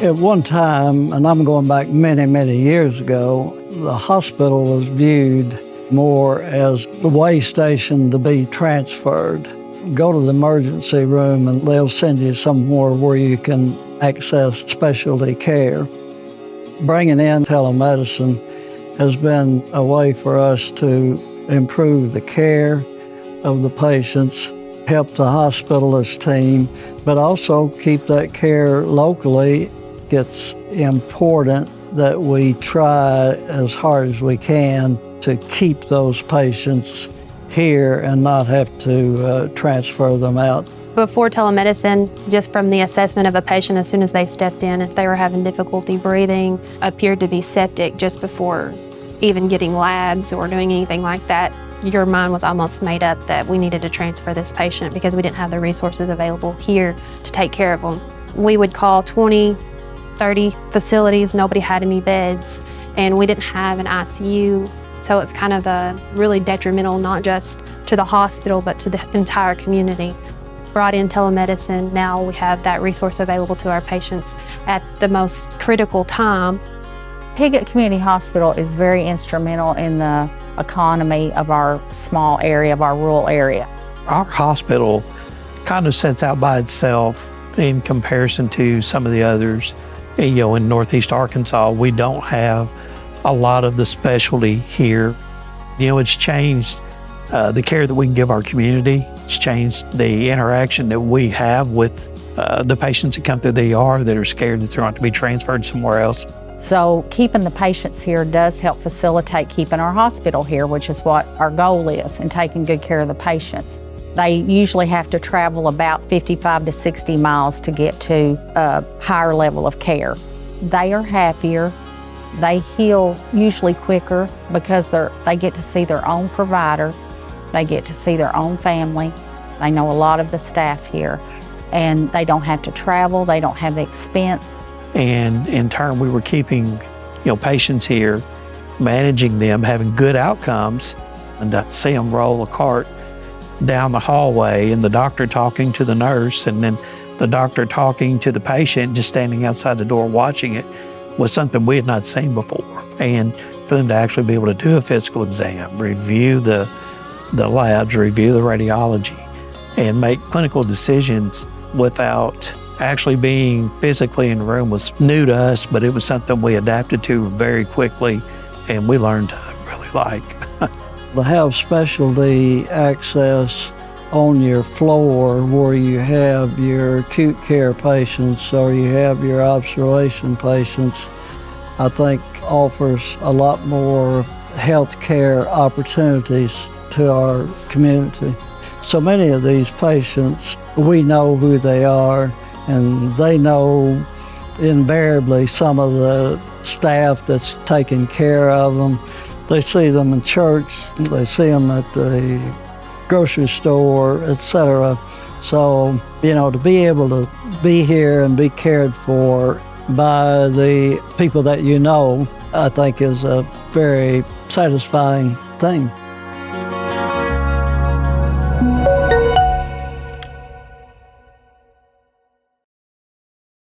At one time, and I'm going back many, many years ago, the hospital was viewed more as the way station to be transferred. Go to the emergency room and they'll send you somewhere where you can access specialty care. Bringing in telemedicine has been a way for us to improve the care of the patients, help the hospitalist team, but also keep that care locally. It's important that we try as hard as we can to keep those patients here and not have to transfer them out. Before telemedicine, just from the assessment of a patient as soon as they stepped in, if they were having difficulty breathing, appeared to be septic just before even getting labs or doing anything like that, your mind was almost made up that we needed to transfer this patient because we didn't have the resources available here to take care of them. We would call 20, 30 facilities, nobody had any beds, and we didn't have an ICU. So it's kind of really detrimental, not just to the hospital, but to the entire community. Brought in telemedicine, now we have that resource available to our patients at the most critical time. Piggott Community Hospital is very instrumental in the economy of our small area, of our rural area. Our hospital kind of sets out by itself in comparison to some of the others. In Northeast Arkansas, we don't have a lot of the specialty here. It's changed the care that we can give our community. It's changed the interaction that we have with the patients that come through the ER that are scared that they're going to be transferred somewhere else. So keeping the patients here does help facilitate keeping our hospital here, which is what our goal is, and taking good care of the patients. They usually have to travel about 55 to 60 miles to get to a higher level of care. They are happier. They heal usually quicker because they get to see their own provider. They get to see their own family. They know a lot of the staff here, and they don't have to travel. They don't have the expense. And in turn, we were keeping, patients here, managing them, having good outcomes, and to see them roll a cart down the hallway and the doctor talking to the nurse and then the doctor talking to the patient, just standing outside the door watching it, was something we had not seen before. And for them to actually be able to do a physical exam, review the labs, review the radiology, and make clinical decisions without actually being physically in the room was new to us, but it was something we adapted to very quickly and we learned to really like. To have specialty access on your floor where you have your acute care patients or you have your observation patients, I think offers a lot more health care opportunities to our community. So many of these patients, we know who they are, and they know invariably some of the staff that's taking care of them. They see them in church, they see them at the grocery store, etc. So, to be able to be here and be cared for by the people that I think is a very satisfying thing.